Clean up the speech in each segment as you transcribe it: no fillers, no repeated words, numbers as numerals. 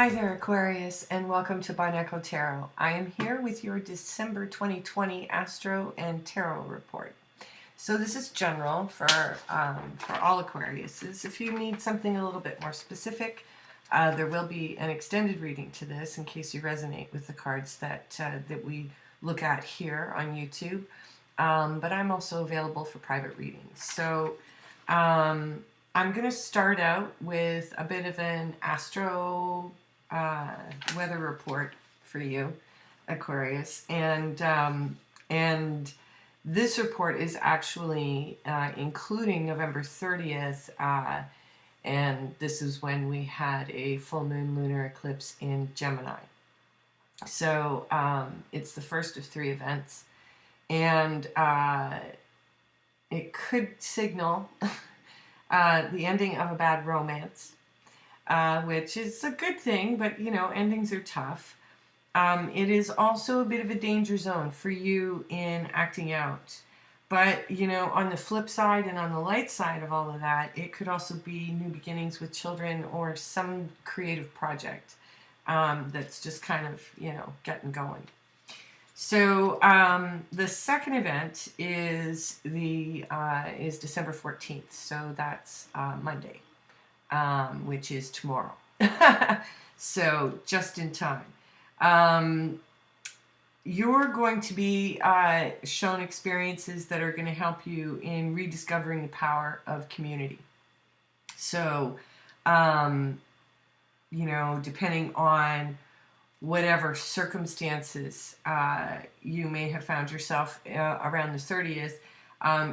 Hi there, Aquarius, and welcome to Barneco Tarot. I am here with your December 2020 Astro and Tarot report. So this is general for all Aquariuses. If you need something a little bit more specific, there will be an extended reading to this in case you resonate with the cards that we look at here on YouTube. But I'm also available for private readings. So I'm going to start out with a bit of an Astro weather report for you, Aquarius, and this report is actually including November 30th, and this is when we had a full moon lunar eclipse in Gemini. So it's the first of 3 events, and it could signal the ending of a bad romance. Which is a good thing, but you know, endings are tough. It is also a bit of a danger zone for you in acting out. But, you know, on the flip side and on the light side of all of that, it could also be new beginnings with children or some creative project that's just kind of, you know, getting going. So the second event is December 14th, so that's Monday. Which is tomorrow. So just in time. You're going to be shown experiences that are going to help you in rediscovering the power of community. So, you know, depending on whatever circumstances you may have found yourself around the 30th,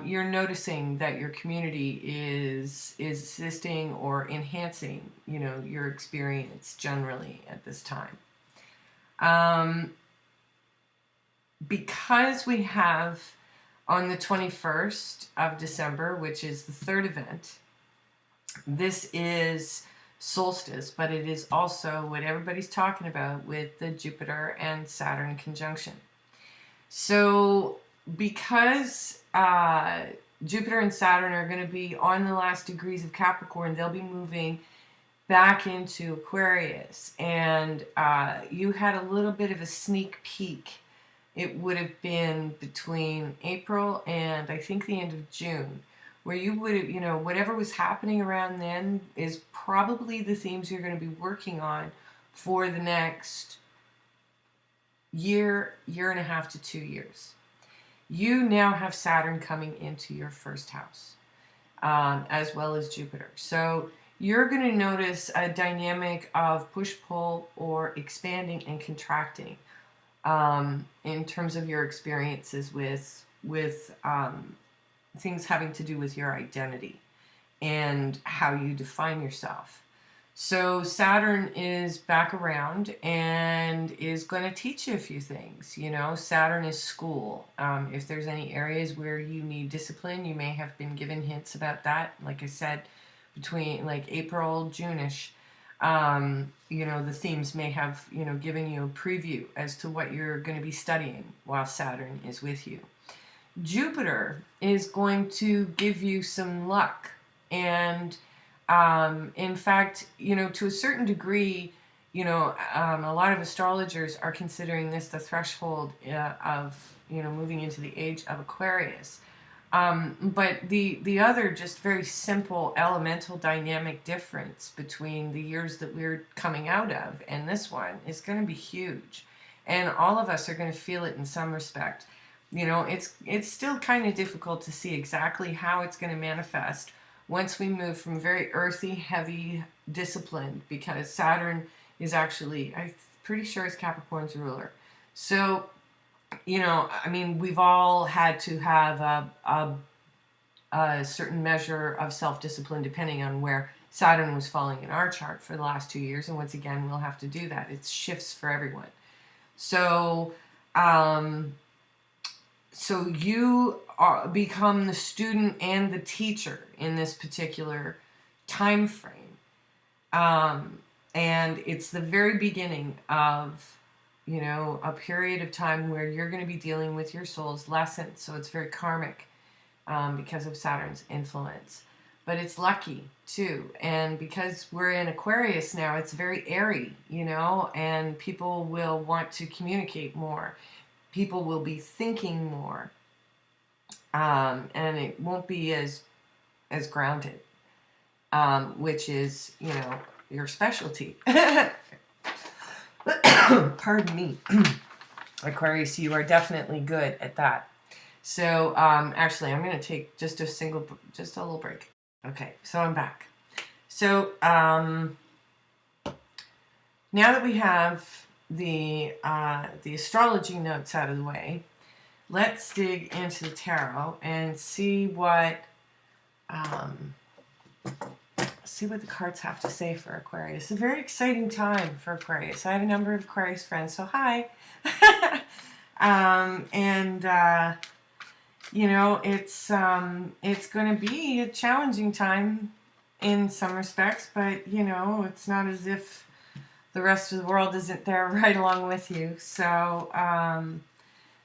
you're noticing that your community is assisting or enhancing, you know, your experience generally at this time. Because we have on the 21st of December, which is the 3rd event, this is solstice, but it is also what everybody's talking about with the Jupiter and Saturn conjunction. So because Jupiter and Saturn are going to be on the last degrees of Capricorn, they'll be moving back into Aquarius. And you had a little bit of a sneak peek. It would have been between April and I think the end of June, where you would have, you know, whatever was happening around then is probably the themes you're going to be working on for the next year and a half to 2 years. You now have Saturn coming into your first house, as well as Jupiter. So you're going to notice a dynamic of push-pull or expanding and contracting in terms of your experiences with things having to do with your identity and how you define yourself. So Saturn is back around and is going to teach you a few things. You know, Saturn is school. If there's any areas where you need discipline, you may have been given hints about that. Like I said, between like April, June-ish, you know, the themes may have, you know, given you a preview as to what you're going to be studying while Saturn is with you. Jupiter is going to give you some luck, and in fact, you know, to a certain degree, you know, a lot of astrologers are considering this the threshold of, you know, moving into the age of Aquarius. But the other just very simple elemental dynamic difference between the years that we're coming out of and this one is going to be huge. And all of us are going to feel it in some respect. You know, it's still kind of difficult to see exactly how it's going to manifest once we move from very earthy, heavy, disciplined, because Saturn is actually, I'm pretty sure it's Capricorn's ruler. So, you know, I mean, we've all had to have a certain measure of self-discipline depending on where Saturn was falling in our chart for the last 2 years. And once again, we'll have to do that. It shifts for everyone. So, so you become the student and the teacher in this particular time frame. And it's the very beginning of, you know, a period of time where you're going to be dealing with your soul's lessons. So it's very karmic because of Saturn's influence. but it's lucky too. And because we're in Aquarius now, it's very airy, you know, and people will want to communicate more. People will be thinking more, and it won't be as grounded, which is, you know, your specialty. Pardon me. Aquarius, you are definitely good at that. So actually, I'm going to take just a little break. Okay, so I'm back. So now that we have the astrology notes out of the way, let's dig into the tarot and see what the cards have to say for Aquarius. It's a very exciting time for Aquarius. I have a number of Aquarius friends, so hi. You know, it's going to be a challenging time in some respects, but you know, it's not as if the rest of the world isn't there right along with you. So,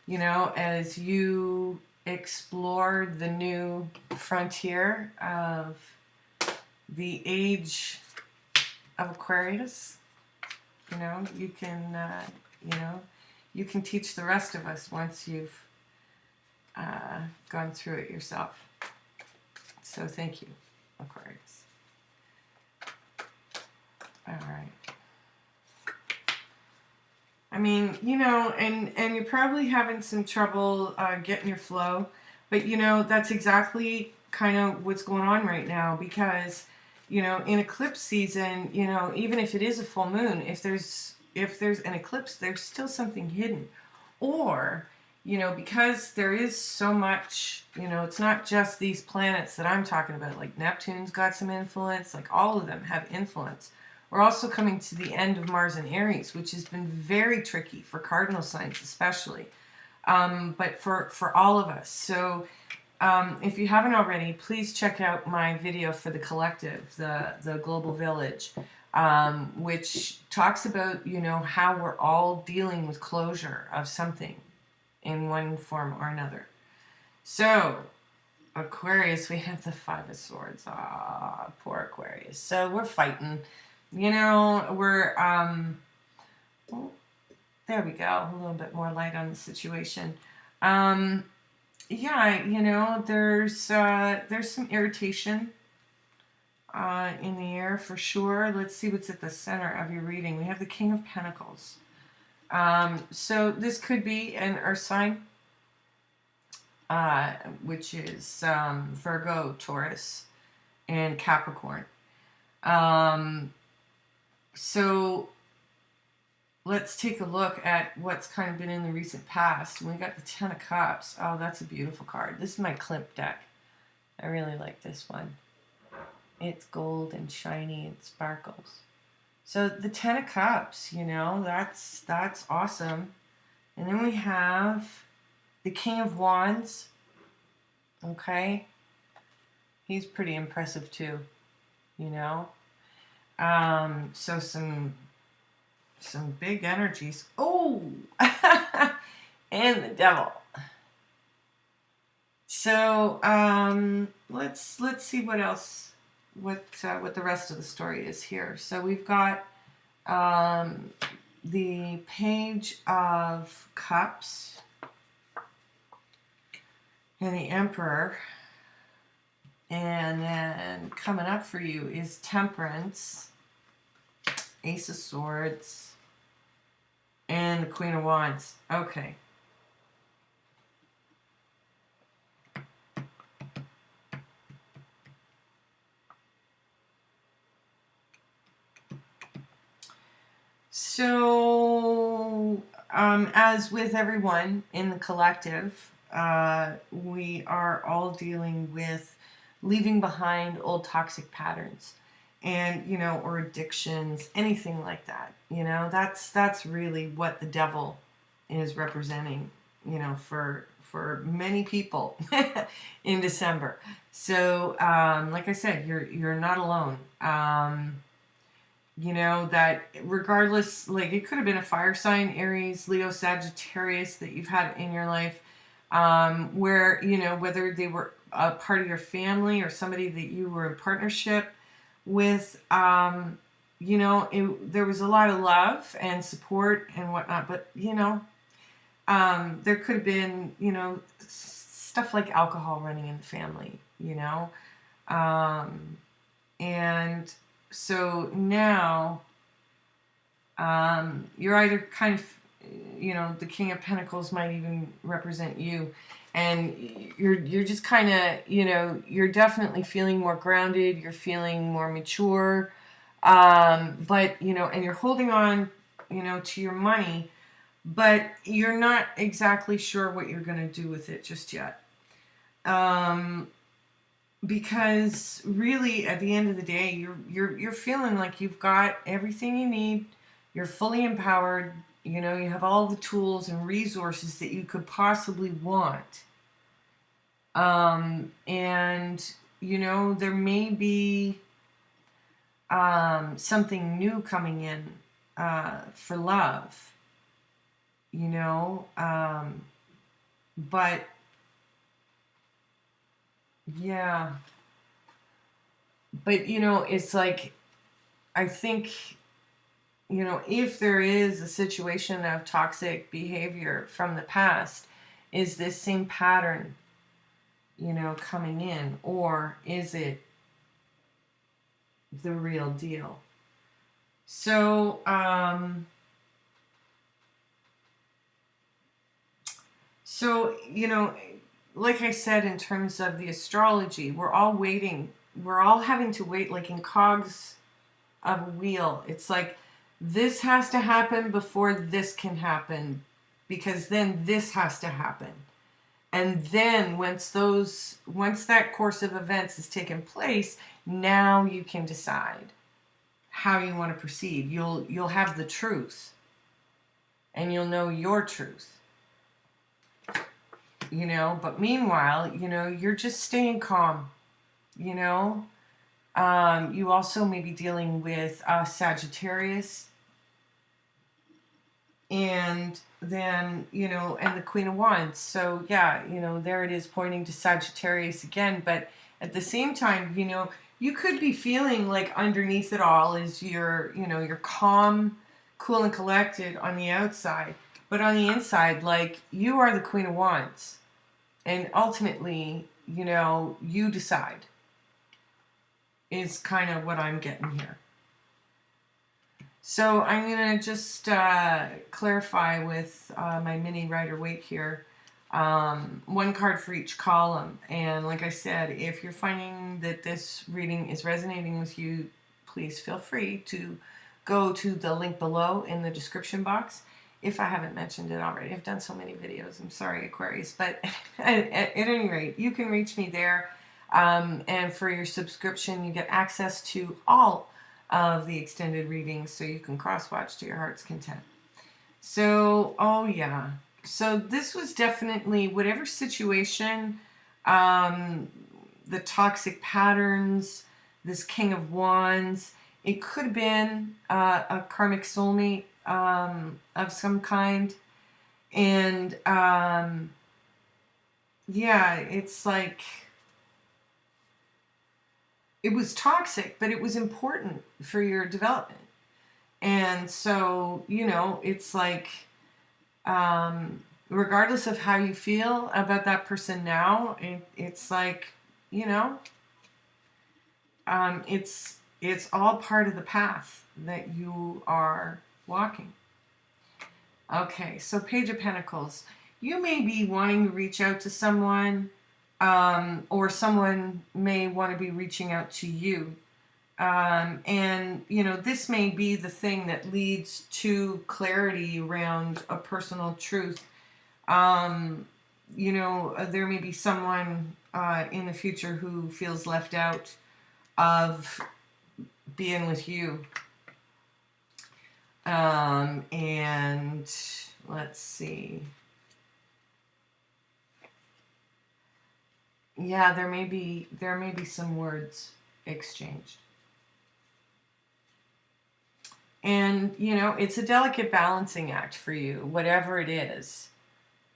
you know, as you explore the new frontier of the age of Aquarius, you know, you can teach the rest of us once you've gone through it yourself. So thank you, Aquarius. All right. I mean, you know, and you're probably having some trouble getting your flow, but you know, that's exactly kind of what's going on right now, because you know, in eclipse season, you know, even if it is a full moon, if there's an eclipse, there's still something hidden. Or, you know, because there is so much, you know, it's not just these planets that I'm talking about, like Neptune's got some influence, like all of them have influence. We're also coming to the end of Mars in Aries, which has been very tricky for cardinal signs especially, but for all of us. So if you haven't already, please check out my video for the collective, the global village, which talks about, you know, how we're all dealing with closure of something in one form or another. So, Aquarius, we have the Five of Swords. Ah, poor Aquarius. So we're fighting. You know, we're, oh, there we go. A little bit more light on the situation. Yeah, you know, there's some irritation in the air for sure. Let's see what's at the center of your reading. We have the King of Pentacles. So this could be an Earth sign, which is Virgo, Taurus, and Capricorn. So let's take a look at what's kind of been in the recent past. We got the Ten of Cups. Oh, that's a beautiful card. This is my Klimt deck. I really like this one. It's gold and shiny and sparkles. So the Ten of Cups, you know, that's awesome. And then we have the King of Wands. Okay. He's pretty impressive too, you know. So some big energies. Oh, and the Devil. So let's see what else, what the rest of the story is here. So we've got the Page of Cups and the Emperor. And then coming up for you is Temperance, Ace of Swords, and the Queen of Wands. Okay. So, as with everyone in the collective, we are all dealing with leaving behind old toxic patterns, and you know, or addictions, anything like that. You know, that's really what the Devil is representing, you know, for many people in December. So like I said, you're not alone. You know, that regardless, like it could have been a fire sign, Aries, Leo, Sagittarius, that you've had in your life, where, you know, whether they were a part of your family or somebody that you were in partnership with, you know, there was a lot of love and support and whatnot, but, you know, there could have been, you know, stuff like alcohol running in the family, you know. And so now you're either kind of, you know, the King of Pentacles might even represent you, and you're just kind of, you know, you're definitely feeling more grounded, you're feeling more mature, but, you know, and you're holding on, you know, to your money, but you're not exactly sure what you're going to do with it just yet. Because really, at the end of the day, you're feeling like you've got everything you need. You're fully empowered. You know, you have all the tools and resources that you could possibly want. And, you know, there may be something new coming in for love, you know, but yeah, but, you know, it's like, I think, you know, if there is a situation of toxic behavior from the past, is this same pattern, you know, coming in, or is it the real deal? So, you know, like I said, in terms of the astrology, we're all waiting. We're all having to wait, like in cogs of a wheel. It's like, this has to happen before this can happen, because then this has to happen. And then once that course of events has taken place, now you can decide how you want to proceed. You'll have the truth, and you'll know your truth. You know, but meanwhile, you know, you're just staying calm, you know. You also may be dealing with Sagittarius, and then, you know, and the Queen of Wands. So yeah, you know, there it is pointing to Sagittarius again. But at the same time, you know, you could be feeling like underneath it all is your, you know, you're calm, cool, and collected on the outside. But on the inside, like, you are the Queen of Wands. And ultimately, you know, you decide, is kind of what I'm getting here. So I'm going to just clarify with my mini Rider-Waite here. One card for each column. And like I said, if you're finding that this reading is resonating with you, please feel free to go to the link below in the description box. If I haven't mentioned it already, I've done so many videos. I'm sorry, Aquarius. But at any rate, you can reach me there. And for your subscription, you get access to all of the extended readings, so you can cross-watch to your heart's content. So, oh yeah. So this was definitely, whatever situation, the toxic patterns, this King of Wands, it could have been a karmic soulmate of some kind. And yeah, it's like, it was toxic, but it was important for your development. And so, you know, it's like, regardless of how you feel about that person now, it's like, you know, it's all part of the path that you are walking. Okay, so Page of Pentacles. You may be wanting to reach out to someone, or someone may want to be reaching out to you. And, you know, this may be the thing that leads to clarity around a personal truth. You know, there may be someone in the future who feels left out of being with you. And let's see. Yeah, there may be some words exchanged. And, you know, it's a delicate balancing act for you, whatever it is.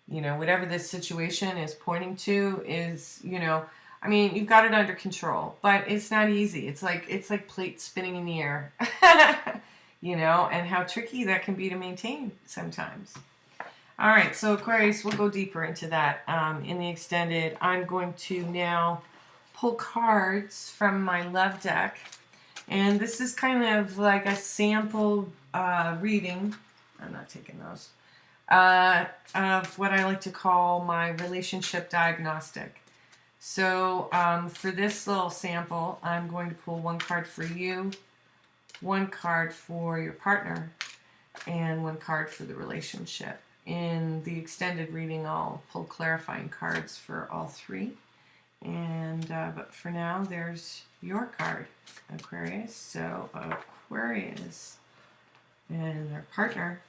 You know, whatever this situation is pointing to is, you know, I mean, you've got it under control, but it's not easy. It's like plates spinning in the air, you know, and how tricky that can be to maintain sometimes. All right, so Aquarius, we'll go deeper into that in the extended. I'm going to now pull cards from my love deck, and this is kind of like a sample reading. I'm not taking those. Of what I like to call my relationship diagnostic. So for this little sample, I'm going to pull one card for you, one card for your partner, and one card for the relationship. In the extended reading, I'll pull clarifying cards for all three. And but for now, there's your card, Aquarius. So Aquarius and their partner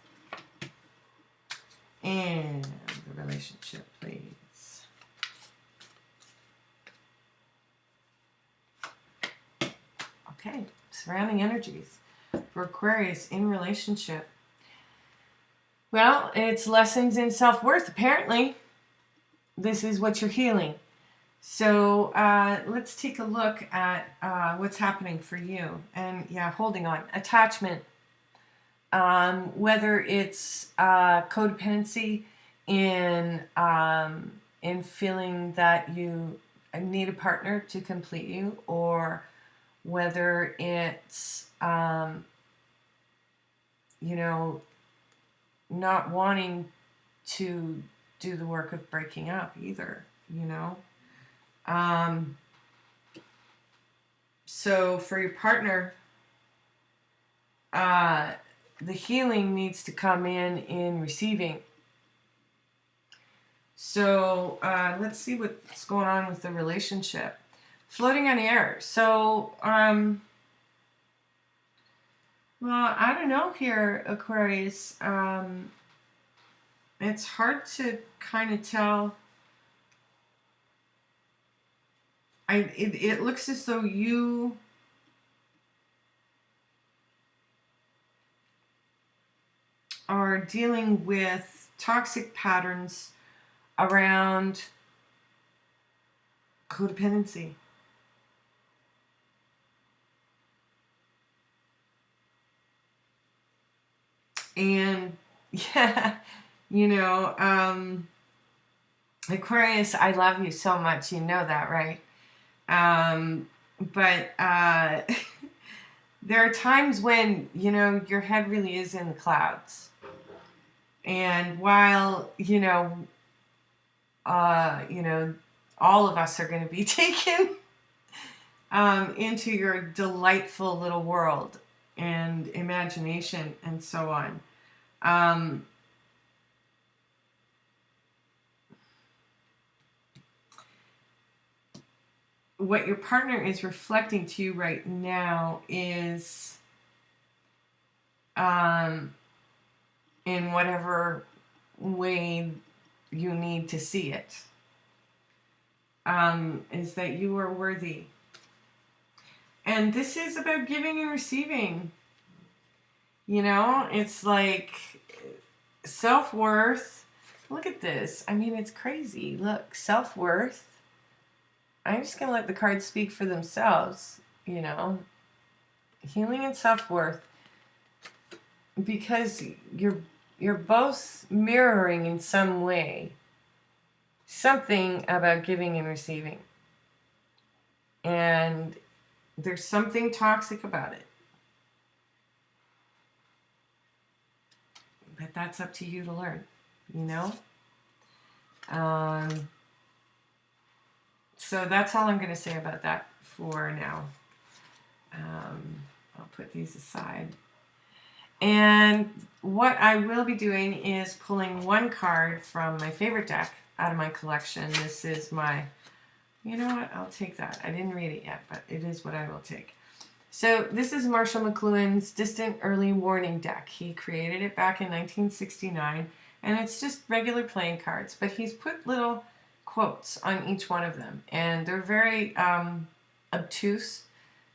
and the relationship, please. Okay, surrounding energies for Aquarius in relationship. Well, it's lessons in self-worth, apparently. This is what you're healing. So let's take a look at what's happening for you. And yeah, holding on. Attachment. Whether it's codependency in feeling that you need a partner to complete you, or whether it's you know, not wanting to do the work of breaking up either, you know. So for your partner, the healing needs to come in receiving. So let's see what's going on with the relationship. Floating on air. So, well, I don't know here, Aquarius. It's hard to kind of tell. It looks as though you are dealing with toxic patterns around codependency. And yeah, you know, Aquarius, I love you so much. You know that, right? But there are times when, you know, your head really is in the clouds. And while, you know, all of us are going to be taken into your delightful little world and imagination and so on. What your partner is reflecting to you right now is in whatever way you need to see it, is that you are worthy. And this is about giving and receiving. You know, it's like self-worth. Look at this. I mean, it's crazy. Look, self-worth. I'm just going to let the cards speak for themselves, you know. Healing and self-worth. Because you're both mirroring in some way something about giving and receiving. And there's something toxic about it. But that's up to you to learn, you know? So that's all I'm going to say about that for now. I'll put these aside. And what I will be doing is pulling one card from my favorite deck out of my collection. This is my, you know what, I'll take that. I didn't read it yet, but it is what I will take. So this is Marshall McLuhan's Distant Early Warning deck. He created it back in 1969, and it's just regular playing cards, but he's put little quotes on each one of them, and they're very obtuse.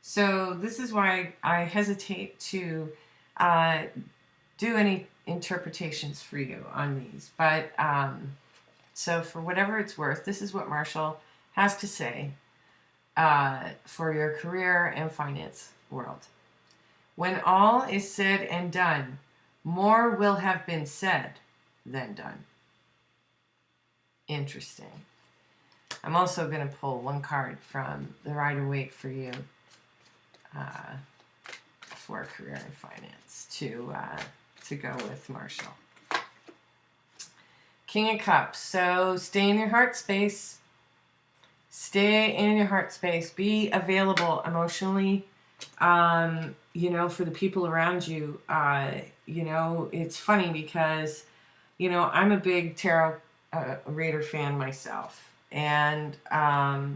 So this is why I hesitate to do any interpretations for you on these. But so for whatever it's worth, this is what Marshall has to say for your career and finance world. When all is said and done, more will have been said than done. Interesting. I'm also going to pull one card from the Rider-Waite for you for career and finance to go with Marshall. King of Cups. So stay in your heart space. Stay in your heart space. Be available emotionally, you know, for the people around you. You know, it's funny because, you know, I'm a big tarot reader fan myself. And I've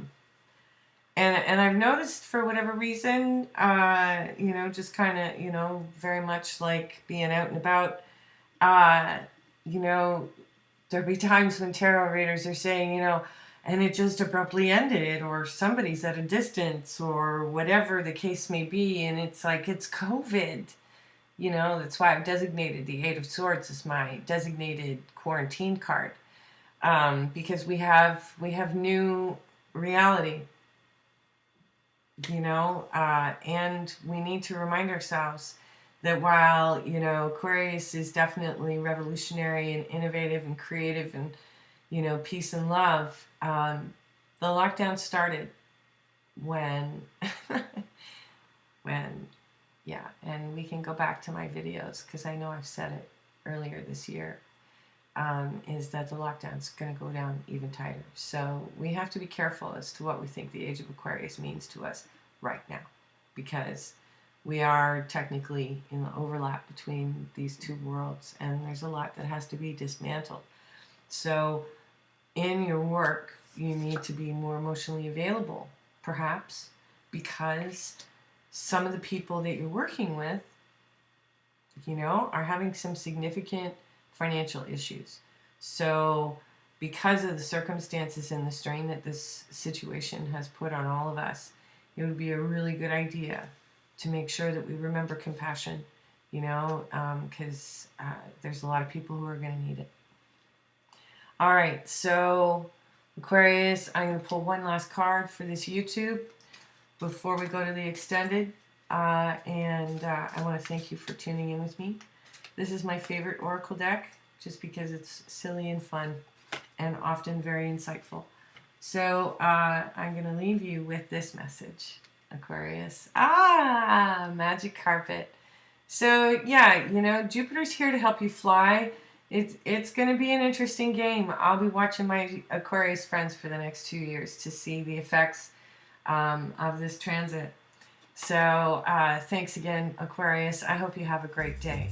noticed for whatever reason, you know, just kind of, you know, very much like being out and about, you know, there'll be times when tarot readers are saying, you know, and it just abruptly ended, or somebody's at a distance, or whatever the case may be. And it's like, it's COVID. You know, that's why I've designated the Eight of Swords as my designated quarantine card. Because we have new reality, you know, and we need to remind ourselves that while, you know, Aquarius is definitely revolutionary and innovative and creative and, you know, peace and love, the lockdown started when, yeah, and we can go back to my videos because I know I've said it earlier this year, is that the lockdown's going to go down even tighter. So we have to be careful as to what we think the Age of Aquarius means to us right now, because we are technically in the overlap between these two worlds, and there's a lot that has to be dismantled. So in your work, you need to be more emotionally available, perhaps, because some of the people that you're working with, you know, are having some significant financial issues. So because of the circumstances and the strain that this situation has put on all of us, it would be a really good idea to make sure that we remember compassion, you know, because there's a lot of people who are going to need it. All right, so Aquarius, I'm going to pull one last card for this YouTube before we go to the extended. I want to thank you for tuning in with me. This is my favorite Oracle deck, just because it's silly and fun and often very insightful. So I'm going to leave you with this message, Aquarius. Magic carpet. So yeah, you know, Jupiter's here to help you fly. It's going to be an interesting game. I'll be watching my Aquarius friends for the next 2 years to see the effects of this transit. So thanks again, Aquarius. I hope you have a great day.